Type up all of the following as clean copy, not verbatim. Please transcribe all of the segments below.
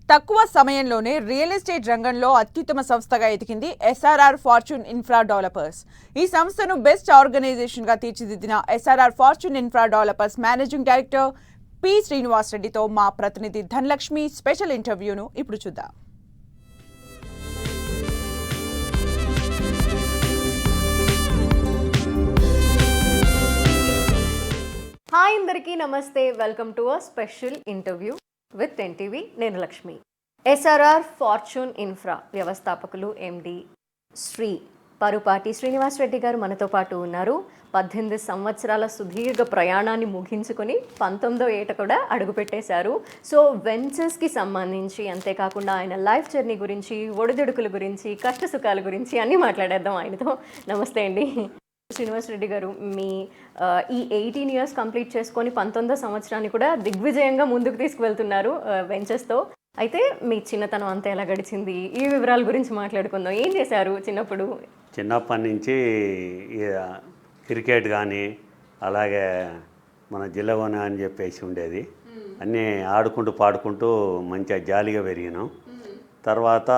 తక్కువ సమయంలోనే real estate రంగంలో అత్యుత్తమ సంస్థగా ఎదిగింది ఎస్ఆర్ఆర్ ఫార్చ్యూన్ ఇన్ఫ్రా డెవలపర్స్. ఈ సంస్థను బెస్ట్ ఆర్గనైజేషన్ గా తీర్చిదిద్దిన SRR fortune infra developers managing director P Srinivas రెడ్డితో మా ప్రతినిధి ధనలక్ష్మి స్పెషల్ ఇంటర్వ్యూను ఇప్పుడు చూద్దాం. హాయ్ అందరికీ నమస్తే, welcome to a special interview with NTV. నేను లక్ష్మి. ఎస్ఆర్ఆర్ ఫార్చ్యూన్ ఇన్ఫ్రా వ్యవస్థాపకులు ఎండి శ్రీ పరుపాటి శ్రీనివాస్ రెడ్డి గారు మనతో పాటు ఉన్నారు. 18 సంవత్సరాల సుదీర్ఘ ప్రయాణాన్ని ముగించుకొని 19వ ఏట కూడా అడుగుపెట్టేశారు. సో వెంచర్స్కి సంబంధించి, అంతేకాకుండా ఆయన లైఫ్ జర్నీ గురించి, ఒడిదుడుకుల గురించి, కష్ట సుఖాల గురించి అన్నీ మాట్లాడేద్దాం ఆయనతో. నమస్తే అండి శ్రీనివాస్ రెడ్డి గారు. మీ ఈ 18 ఇయర్స్ కంప్లీట్ చేసుకొని 19వ సంవత్సరాన్ని కూడా దిగ్విజయంగా ముందుకు తీసుకువెళ్తున్నారు వెంచర్స్తో. అయితే మీ చిన్నతనం అంతా ఎలా గడిచింది, ఈ వివరాల గురించి మాట్లాడుకుందాం. ఏం చేశారు చిన్నప్పుడు? చిన్నప్పటి నుంచి క్రికెట్ కానీ, అలాగే మన జిల్లవన అని చెప్పేసి ఉండేది. అన్నీ ఆడుకుంటూ పాడుకుంటూ మంచిగా జాలీగా పెరిగినాం. తర్వాత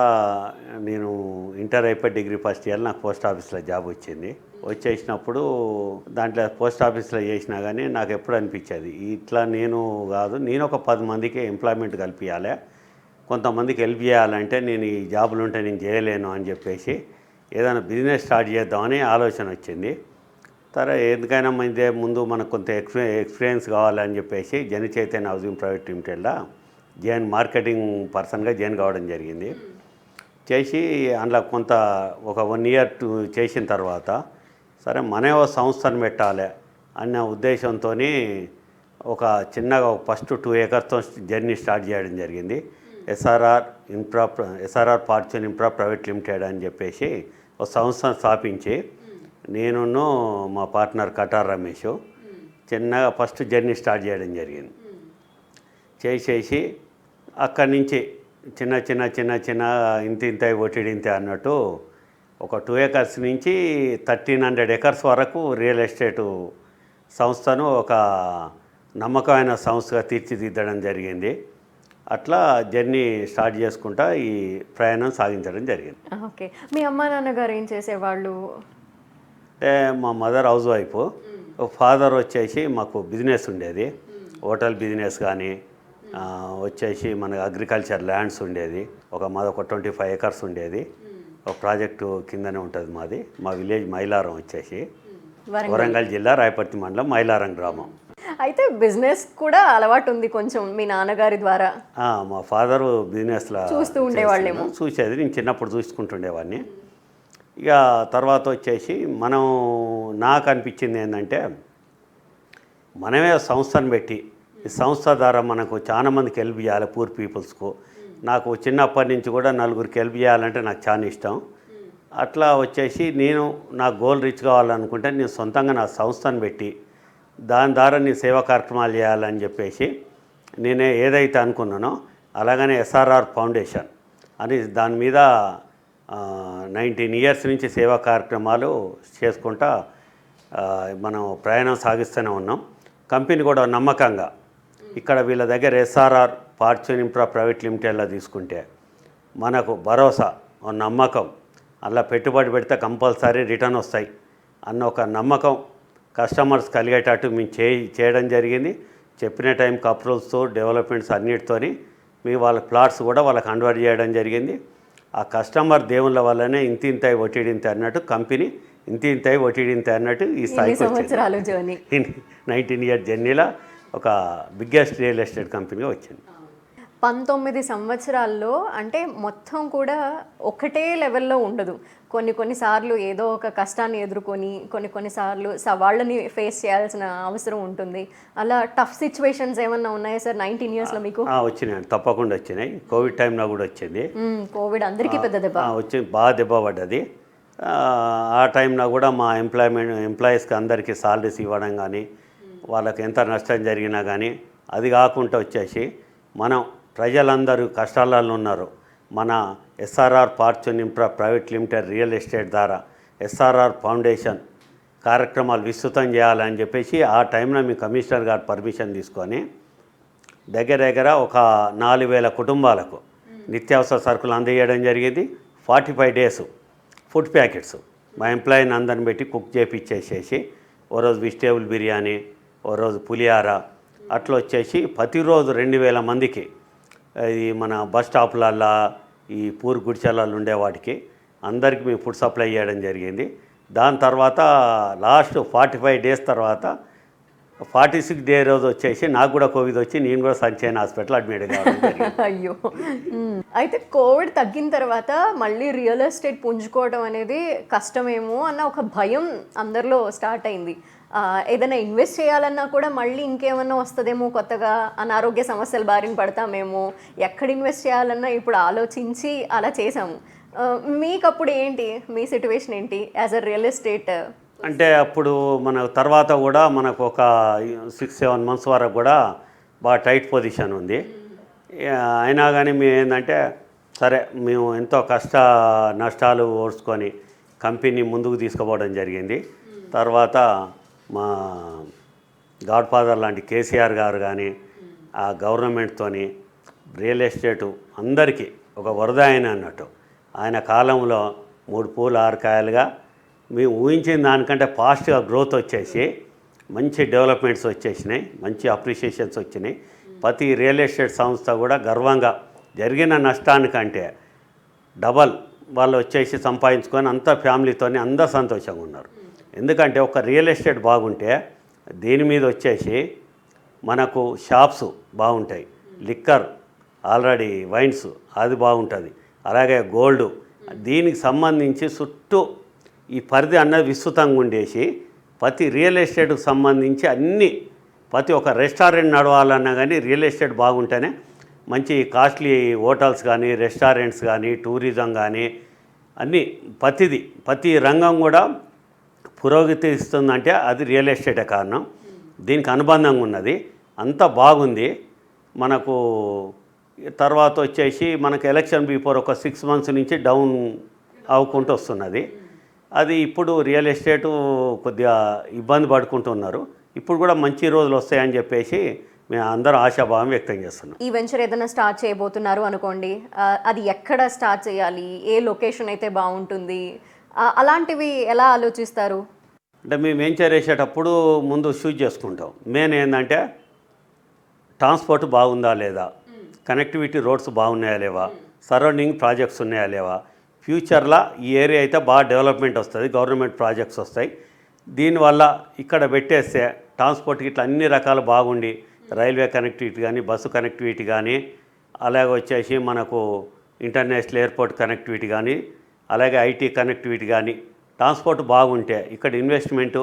నేను ఇంటర్ అయిపోయి డిగ్రీ ఫస్ట్ ఇయర్ నాకు పోస్ట్ ఆఫీస్లో జాబ్ వచ్చింది. వచ్చేసినప్పుడు దాంట్లో పోస్ట్ ఆఫీస్లో చేసినా కానీ నాకు ఎప్పుడు అనిపించేది, ఇట్లా నేను కాదు, నేను ఒక 10 మందికి ఎంప్లాయ్మెంట్ కల్పించాలి, కొంతమందికి హెల్ప్ చేయాలంటే నేను ఈ జాబులు ఉంటే నేను చేయలేను అని చెప్పేసి ఏదైనా బిజినెస్ స్టార్ట్ చేద్దామని ఆలోచన వచ్చింది. తర్వాత ఎందుకైనా ముందు మనకు కొంత ఎక్స్పీరియన్స్ కావాలని చెప్పేసి జనచైతన్య హౌసింగ్ ప్రైవేట్ లిమిటెడ్లో మార్కెటింగ్ పర్సన్గా జాయిన్ కావడం జరిగింది. చేసి అందులో కొంత ఒక 1 ఇయర్ చేసిన తర్వాత సరే మనమే ఒక సంస్థను పెట్టాలి అన్న ఉద్దేశంతో ఒక చిన్నగా ఫస్ట్ 2 ఏకర్స్తో జర్నీ స్టార్ట్ చేయడం జరిగింది. SRR fortune infra private limited అని చెప్పేసి ఒక సంస్థను స్థాపించి నేను మా పార్ట్నర్ కటార్ రమేష్ చిన్నగా ఫస్ట్ జర్నీ స్టార్ట్ చేయడం జరిగింది. చేసేసి అక్కడి నుంచి చిన్న చిన్న చిన్న చిన్న ఇంత ఒటిడింతే అన్నట్టు ఒక 2 ఏకర్స్ నుంచి 1300 ఏకర్స్ వరకు రియల్ ఎస్టేటు సంస్థను ఒక నమ్మకమైన సంస్థగా తీర్చిదిద్దడం జరిగింది. అట్లా జర్నీ స్టార్ట్ చేసుకుంటా ఈ ప్రయాణం సాగించడం జరిగింది. ఓకే, మీ అమ్మా నాన్నగారు ఏం చేసేవాళ్ళు? అంటే మా మదర్ హౌస్ వైఫ్, ఫాదర్ వచ్చేసి మాకు బిజినెస్ ఉండేది, హోటల్ బిజినెస్ కానీ వచ్చేసి మనకు అగ్రికల్చర్ ల్యాండ్స్ ఉండేది. మాది ఒక 25 ఏకర్స్ ఉండేది. ఒక ప్రాజెక్టు కిందనే ఉంటుంది మాది. మా విలేజ్ మైలారం వచ్చేసి వరంగల్ జిల్లా రాయపర్తి మండలం మైలారం గ్రామం. అయితే బిజినెస్ కూడా అలవాటు ఉంది కొంచెం మీ నాన్నగారి ద్వారా? మా ఫాదరు బిజినెస్లో చూస్తూ ఉండేవాళ్ళేమో. చూసేది, నేను చిన్నప్పుడు చూసుకుంటుండేవాడిని. ఇక తర్వాత వచ్చేసి నాకు అనిపించింది ఏంటంటే మనమే సంస్థను పెట్టి ఈ సంస్థ ద్వారా మనకు చాలా మందికి హెల్ప్ చేయాలి, పూర్ పీపుల్స్కు. నాకు చిన్నప్పటి నుంచి కూడా నలుగురికి హెల్ప్ చేయాలంటే నాకు చాలా ఇష్టం. అట్లా వచ్చేసి నేను నా గోల్ రీచ్ కావాలనుకుంటే నేను సొంతంగా నా సంస్థను పెట్టి దాని ద్వారా నేను సేవా కార్యక్రమాలు చేయాలని చెప్పేసి నేనే ఏదైతే అనుకున్నానో అలాగనే ఎస్ఆర్ఆర్ ఫౌండేషన్ అని దాని మీద 19 ఇయర్స్ నుంచి సేవా కార్యక్రమాలు చేసుకుంటా మనం ప్రయాణం సాగిస్తూనే ఉన్నాం. కంపెనీ కూడా నమ్మకంగా ఇక్కడ వీళ్ళ దగ్గర ఎస్ఆర్ఆర్ ఫార్చ్యూన్ ఇన్ఫ్రా ప్రైవేట్ లిమిటెడ్లో తీసుకుంటే మనకు భరోసా, నమ్మకం, అలా పెట్టుబడి పెడితే కంపల్సరీ రిటర్న్ వస్తాయి అన్న ఒక నమ్మకం కస్టమర్స్ కలిగేటట్టు మేము చేయడం జరిగింది. చెప్పిన టైంకి అప్రూవల్స్తో డెవలప్మెంట్స్ అన్నిటితోని వాళ్ళ ప్లాట్స్ కూడా వాళ్ళకి కన్వర్ట్ చేయడం జరిగింది. ఆ కస్టమర్ దేవుళ్ళ వల్లనే ఇంత ఒటిడింతే అన్నట్టు కంపెనీ ఇంత ఒటిడింతే అన్నట్టు ఈ స్థాయికి వచ్చింది. 19 ఇయర్ జర్నీలో ఒక బిగ్గెస్ట్ రియల్ ఎస్టేట్ కంపెనీగా వచ్చింది. 19 సంవత్సరాల్లో అంటే మొత్తం కూడా ఒకటే లెవెల్లో ఉండదు. కొన్నిసార్లు ఏదో ఒక కష్టాన్ని ఎదుర్కొని కొన్నిసార్లు సవాళ్ళని ఫేస్ చేయాల్సిన అవసరం ఉంటుంది. అలా టఫ్ సిచ్యువేషన్స్ ఏమన్నా ఉన్నాయా సార్ 19 ఇయర్స్లో మీకు? వచ్చినాయి, తప్పకుండా వచ్చినాయి. కోవిడ్ టైంలో కూడా వచ్చింది. కోవిడ్ అందరికీ పెద్ద దెబ్బ వచ్చి బాగా దెబ్బ పడ్డది. ఆ టైంలో కూడా మా ఎంప్లాయీస్కి అందరికీ సాలరీస్ ఇవ్వడం కానీ, వాళ్ళకి ఎంత నష్టం జరిగినా కానీ, అది కాకుండా వచ్చేసి మనం ప్రజలందరూ కష్టాలలో ఉన్నారు, మన SRR fortune infra private limited real estate ద్వారా ఎస్ఆర్ఆర్ ఫౌండేషన్ కార్యక్రమాలు విస్తృతం చేయాలని చెప్పేసి ఆ టైంలో మీ కమిషనర్ గారు పర్మిషన్ తీసుకొని దగ్గర ఒక 4000 కుటుంబాలకు నిత్యావసర సరుకులు అందజేయడం జరిగింది. 45 డేస్ ఫుడ్ ప్యాకెట్స్ మా ఎంప్లాయీని అందరిని పెట్టి కుక్ చేపించేసేసి ఓ రోజు వెజిటేబుల్ బిర్యానీ, ఓ రోజు పులిహార అట్లా వచ్చేసి ప్రతిరోజు 2000 మందికి ఈ మన బస్ స్టాప్లల్లో ఈ పూర్ గుడిచెలలో ఉండే వాటికి అందరికీ మేము ఫుడ్ సప్లై చేయడం జరిగింది. దాని తర్వాత లాస్ట్ 45 డేస్ తర్వాత 46 డే రోజు వచ్చేసి నాకు కూడా కోవిడ్ వచ్చి నేను కూడా సన్షైన్ హాస్పిటల్ అడ్మిట్ కావడం జరిగింది. అయ్యో. అయితే కోవిడ్ తగ్గిన తర్వాత మళ్ళీ రియల్ ఎస్టేట్ పుంజుకోవడం అనేది కష్టమేమో అన్న ఒక భయం అందరిలో స్టార్ట్ అయింది. ఏదైనా ఇన్వెస్ట్ చేయాలన్నా కూడా మళ్ళీ ఇంకేమన్నా వస్తుందేమో, కొత్తగా అనారోగ్య సమస్యల బారిన పడతామేమో, ఎక్కడ ఇన్వెస్ట్ చేయాలన్నా ఇప్పుడు ఆలోచించి అలా చేసాము. మీకు అప్పుడు ఏంటి, మీ సిచ్యువేషన్ ఏంటి యాజ్ అ రియల్ ఎస్టేట్? అంటే అప్పుడు మన తర్వాత కూడా మనకు ఒక 6-7 మంత్స్ వరకు కూడా బాగా టైట్ పొజిషన్ ఉంది. అయినా కానీ మేము ఏంటంటే సరే మేము ఎంతో నష్టాలు ఓడ్చుకొని కంపెనీ ముందుకు తీసుకుపోవడం జరిగింది. తర్వాత మా గాడ్ ఫాదర్ లాంటి కేసీఆర్ గారు కానీ ఆ గవర్నమెంట్తోని రియల్ ఎస్టేటు అందరికీ ఒక వరద అన్నట్టు ఆయన కాలంలో 3 పూలు 6 కాయలుగా మేము ఊహించిన దానికంటే ఫాస్ట్గా గ్రోత్ వచ్చేసి మంచి డెవలప్మెంట్స్ వచ్చేసినాయి, మంచి అప్రిషియేషన్స్ వచ్చినాయి. ప్రతి రియల్ ఎస్టేట్ సంస్థ కూడా గర్వంగా జరిగిన నష్టానికంటే డబల్ వాళ్ళు వచ్చేసి సంపాదించుకొని అంత ఫ్యామిలీతోని అందరు సంతోషంగా ఉన్నారు. ఎందుకంటే ఒక రియల్ ఎస్టేట్ బాగుంటే దీని మీద వచ్చేసి మనకు షాప్స్ బాగుంటాయి, లిక్కర్ ఆల్రెడీ వైన్స్ అది బాగుంటుంది, అలాగే గోల్డ్, దీనికి సంబంధించి చుట్టూ ఈ పరిధి అన్నది విస్తృతంగా ఉండేసి ప్రతి రియల్ ఎస్టేట్కి సంబంధించి అన్నీ ప్రతి ఒక్క రెస్టారెంట్ నడవాలన్నా కానీ రియల్ ఎస్టేట్ బాగుంటేనే మంచి కాస్ట్లీ హోటల్స్ కానీ రెస్టారెంట్స్ కానీ టూరిజం కానీ అన్నీ ప్రతి రంగం కూడా పురోగతి ఇస్తుందంటే అది రియల్ ఎస్టేటే కారణం. దీనికి అనుబంధంగా ఉన్నది, అంతా బాగుంది. మనకు తర్వాత వచ్చేసి మనకు ఎలక్షన్ బిఫోర్ ఒక 6 మంత్స్ నుంచి డౌన్ అవ్వుకుంటూ వస్తున్నది. అది ఇప్పుడు రియల్ ఎస్టేటు కొద్దిగా ఇబ్బంది పడుకుంటున్నారు. ఇప్పుడు కూడా మంచి రోజులు వస్తాయని చెప్పేసి మేము అందరం ఆశాభావం వ్యక్తం చేస్తున్నాం. ఈ వెంచర్ ఏదైనా స్టార్ట్ చేయబోతున్నారు అనుకోండి, అది ఎక్కడ స్టార్ట్ చేయాలి, ఏ లొకేషన్ అయితే బాగుంటుంది, అలాంటివి ఎలా ఆలోచిస్తారు? అంటే మేము వెంచర్ వేసేటప్పుడు ముందు చూజ్ చేసుకుంటాం. మెయిన్ ఏంటంటే ట్రాన్స్పోర్ట్ బాగుందా లేదా, కనెక్టివిటీ రోడ్స్ బాగున్నాయా లేవా, సరౌండింగ్ ప్రాజెక్ట్స్ ఉన్నాయా లేవా, ఫ్యూచర్లో ఈ ఏరియా అయితే బాగా డెవలప్మెంట్ వస్తుంది, గవర్నమెంట్ ప్రాజెక్ట్స్ వస్తాయి. దీనివల్ల ఇక్కడ పెట్టేస్తే ట్రాన్స్పోర్ట్కి ఇట్లా అన్ని రకాలు బాగుండి రైల్వే కనెక్టివిటీ కానీ బస్సు కనెక్టివిటీ కానీ అలాగే వచ్చేసి మనకు ఇంటర్నేషనల్ ఎయిర్పోర్ట్ కనెక్టివిటీ కానీ అలాగే ఐటీ కనెక్టివిటీ కానీ ట్రాన్స్పోర్ట్ బాగుంటే ఇక్కడ ఇన్వెస్ట్మెంటు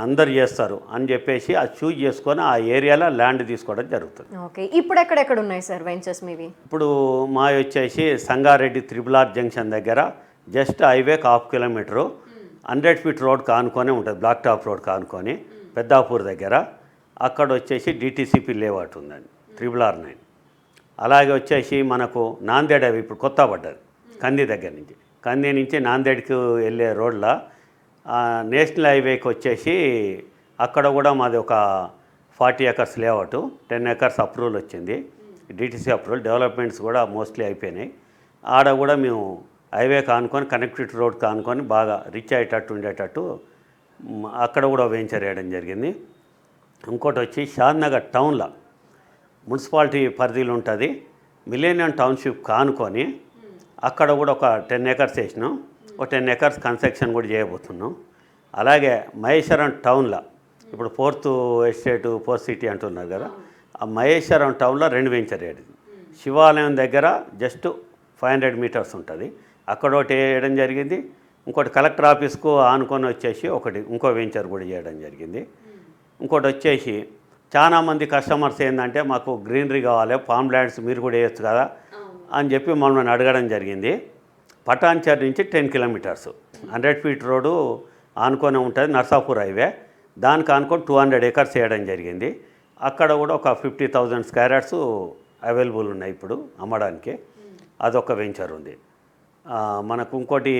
అందరు చేస్తారు అని చెప్పేసి అది చూజ్ చేసుకొని ఆ ఏరియాలో ల్యాండ్ తీసుకోవడం జరుగుతుంది. ఓకే, ఇప్పుడు ఎక్కడెక్కడ ఉన్నాయి సార్ వెంచర్స్ మీవి? ఇప్పుడు మా వచ్చేసి సంగారెడ్డి RRR జంక్షన్ దగ్గర జస్ట్ హైవేకి 1/2 కిలోమీటరు 100 ఫీట్ రోడ్ కానుకొనే ఉంటుంది, బ్లాక్ టాప్ రోడ్ కానుకొని పెద్దాపూర్ దగ్గర. అక్కడ వచ్చేసి డిటీసీపీ లేఅవుట్ ఉందండి RRR 9. అలాగే వచ్చేసి మనకు నాందేడ్ అవి ఇప్పుడు కొత్త పడ్డది కంది దగ్గర నుంచి, కంది నుంచి నాందేడ్కి వెళ్ళే రోడ్లో నేషనల్ హైవేకి వచ్చేసి అక్కడ కూడా మాది ఒక 40 ఎకర్స్ లేఅవుట్, 10 ఎకర్స్ అప్రూవల్ వచ్చింది, డిటీసీ అప్రూవల్. డెవలప్మెంట్స్ కూడా మోస్ట్లీ అయిపోయినాయి. ఆడ కూడా మేము హైవే కానుకొని కనెక్టివిటీ రోడ్ కానుకొని బాగా రిచ్ అయ్యేటట్టు ఉండేటట్టు అక్కడ కూడా వెంచర్ వేయడం జరిగింది. ఇంకోటి వచ్చి షాద్నగర్ టౌన్లో మున్సిపాలిటీ పరిధిలో ఉంటుంది, మిలేనియం టౌన్షిప్ కానుకొని అక్కడ కూడా ఒక 10 ఎకర్స్ వేసినాం, ఒక 10 ఎకర్స్ కన్స్ట్రక్షన్ కూడా చేయబోతున్నాం. అలాగే మహేశ్వరం టౌన్లో ఇప్పుడు 4th ఎస్టేట్ 4th సిటీ అంటున్నారు కదా, ఆ మహేశ్వరం టౌన్లో 2 వెంచర్ వేయడం. శివాలయం దగ్గర జస్ట్ 500 మీటర్స్ ఉంటుంది, అక్కడ ఒకటి వేయడం జరిగింది. ఇంకోటి కలెక్టర్ ఆఫీస్కు ఆనుకొని వచ్చేసి ఇంకో వెంచర్ కూడా చేయడం జరిగింది. ఇంకోటి వచ్చేసి చాలామంది కస్టమర్స్ ఏంటంటే మాకు గ్రీనరీ కావాలి, ఫామ్ ల్యాండ్స్ మీరు కూడా వేయచ్చు కదా అని చెప్పి మమ్మల్ని అడగడం జరిగింది. పటాన్చర్ నుంచి 10 కిలోమీటర్స్ 100 ఫీట్ రోడ్డు ఆనుకొని ఉంటుంది, నర్సాపూర్ హైవే, దానికి ఆనుకొని 200 ఎకర్స్ వేయడం జరిగింది. అక్కడ కూడా ఒక 50,000 స్క్వేర్ యార్డ్స్ అవైలబుల్ ఉన్నాయి ఇప్పుడు అమ్మడానికి, అదొక వెంచర్ ఉంది. మనకు ఇంకోటి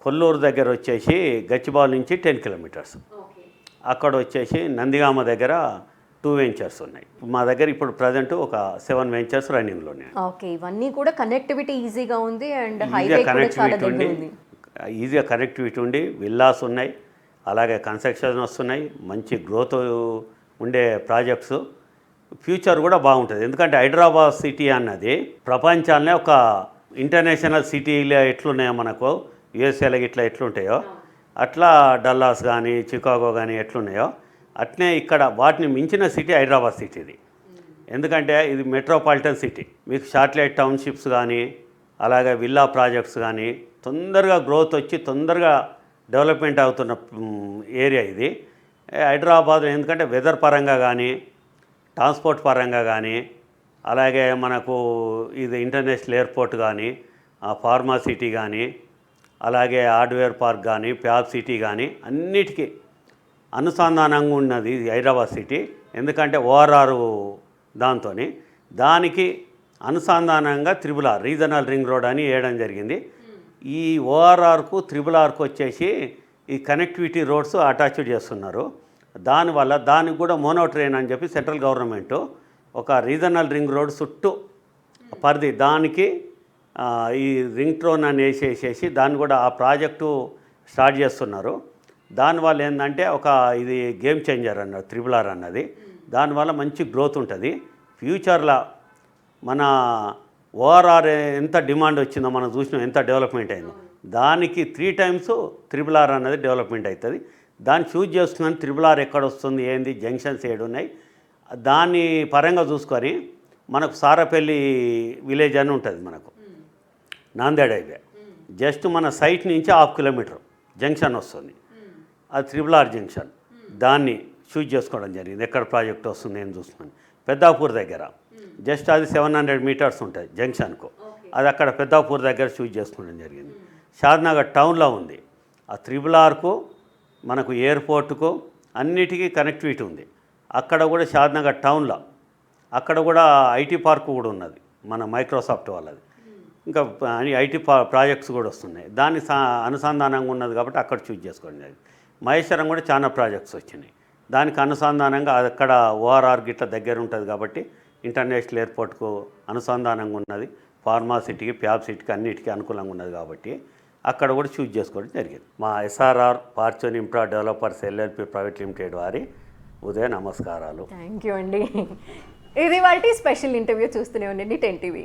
కొల్లూరు దగ్గర వచ్చేసి గచ్చిబౌలి నుంచి 10 కిలోమీటర్స్, అక్కడ వచ్చేసి నందిగామ దగ్గర 2 వెంచర్స్ ఉన్నాయి. మా దగ్గర ఇప్పుడు ప్రజెంట్ ఒక 7 వెంచర్స్ రన్నింగ్లో ఉన్నాయి. ఓకే, ఇవన్నీ కూడా కనెక్టివిటీ ఈజీగా ఉంది అండ్ ఈజీగా హైవే కూడా చాలా కనెక్టివిటీ దగ్గర ఉండి ఉంది. ఈజీగా కనెక్టివిటీ ఉండి విల్లాస్ ఉన్నాయి, అలాగే కన్స్ట్రక్షన్ వస్తున్నాయి, మంచి గ్రోత్ ఉండే ప్రాజెక్ట్స్. ఫ్యూచర్ కూడా బాగుంటుంది. ఎందుకంటే హైదరాబాద్ సిటీ అన్నది ప్రపంచాన్నే ఒక ఇంటర్నేషనల్ సిటీలో ఎట్లున్నాయో మనకు యుఎస్ఏలో ఇట్లా ఎట్లుంటాయో అట్లా డల్లాస్ కానీ చికాగో కానీ ఎట్లున్నాయో అట్నే ఇక్కడ వాటిని మించిన సిటీ హైదరాబాద్ సిటీది. ఎందుకంటే ఇది మెట్రోపాలిటన్ సిటీ. మీకు శాటిలైట్ టౌన్షిప్స్ కానీ అలాగే విల్లా ప్రాజెక్ట్స్ కానీ తొందరగా గ్రోత్ వచ్చి తొందరగా డెవలప్మెంట్ అవుతున్న ఏరియా ఇది హైదరాబాద్. ఎందుకంటే వెదర్ పరంగా కానీ ట్రాన్స్పోర్ట్ పరంగా కానీ అలాగే మనకు ఇది ఇంటర్నేషనల్ ఎయిర్పోర్ట్ కానీ ఫార్మా సిటీ కానీ అలాగే హార్డ్వేర్ పార్క్ కానీ ఫ్యాబ్ సిటీ కానీ అన్నిటికీ అనుసంధానంగా ఉన్నది హైదరాబాద్ సిటీ. ఎందుకంటే ఓఆర్ఆర్ దానికి అనుసంధానంగా త్రిబుల్-ఆర్ రీజనల్ రింగ్ రోడ్ అని వేయడం జరిగింది. ఈ ఓఆర్ఆర్కు త్రిబుల్-ఆర్కు వచ్చేసి ఈ కనెక్టివిటీ రోడ్స్ అటాచ్డ్ చేస్తున్నారు. దానివల్ల దానికి కూడా మోనో ట్రైన్ అని చెప్పి సెంట్రల్ గవర్నమెంట్ ఒక రీజనల్ రింగ్ రోడ్ చుట్టూ పరిధి దానికి ఈ రింగ్ ట్రోన్ అని వేసేసేసి దాన్ని కూడా ఆ ప్రాజెక్టు స్టార్ట్ చేస్తున్నారు. దానివల్ల ఏంటంటే ఒక ఇది గేమ్ చేంజర్ అన్నది త్రిబుల్-ఆర్ అన్నది. దానివల్ల మంచి గ్రోత్ ఉంటుంది. ఫ్యూచర్లో మన ఓఆర్ఆర్ ఎంత డిమాండ్ వచ్చిందో మనం చూసినాం, ఎంత డెవలప్మెంట్ అయిందో దానికి 3 times త్రిబుల్-ఆర్ అన్నది డెవలప్మెంట్ అవుతుంది. దాన్ని చూజ్ చేసుకుని త్రిబుల్-ఆర్ ఎక్కడ వస్తుంది ఏంది జంక్షన్స్ ఏడున్నాయి దాన్ని పరంగా చూసుకొని మనకు సారపల్లి విలేజ్ అని ఉంటుంది మనకు నాందేడ్ హైవే జస్ట్ మన సైట్ నుంచి 1/2 kilometer జంక్షన్ వస్తుంది. అది త్రిబుల్-ఆర్ జంక్షన్. దాన్ని చూజ్ చేసుకోవడం జరిగింది. ఎక్కడ ప్రాజెక్ట్ వస్తుంది నేను చూస్తున్నాను. పెద్దాపూర్ దగ్గర జస్ట్ అది 700 meters ఉంటుంది జంక్షన్కు. అది అక్కడ పెద్దాపూర్ దగ్గర చూజ్ చేసుకోవడం జరిగింది. షాద్నగర్ టౌన్లో ఉంది. ఆ త్రిబుల్-ఆర్కు మనకు ఎయిర్పోర్టుకు అన్నిటికీ కనెక్టివిటీ ఉంది. అక్కడ కూడా షాద్నగర్ టౌన్లో అక్కడ కూడా ఐటీ పార్క్ కూడా ఉన్నది మన మైక్రోసాఫ్ట్ వాళ్ళది. ఇంకా ఐటీ ప్రాజెక్ట్స్ కూడా వస్తున్నాయి. దాన్ని అనుసంధానంగా ఉన్నది కాబట్టి అక్కడ చూజ్ చేసుకోండి. మహేశ్వరం కూడా చాలా ప్రాజెక్ట్స్ వచ్చినాయి. దానికి అనుసంధానంగా అక్కడ ఓఆర్ఆర్ గిట్ల దగ్గర ఉంటుంది కాబట్టి ఇంటర్నేషనల్ ఎయిర్పోర్ట్కు అనుసంధానంగా ఉన్నది. ఫార్మా సిటీకి ఫ్యాబ్ సిటీకి అన్నిటికీ అనుకూలంగా ఉన్నది కాబట్టి అక్కడ కూడా చూజ్ చేసుకోవడం జరిగింది. మా SRR fortune infra developers LLP private limited వారి ఉదయ నమస్కారాలు. థ్యాంక్ యూ అండి. ఇది వాటి స్పెషల్ ఇంటర్వ్యూ. చూస్తూనే ఉండండి 10 TV.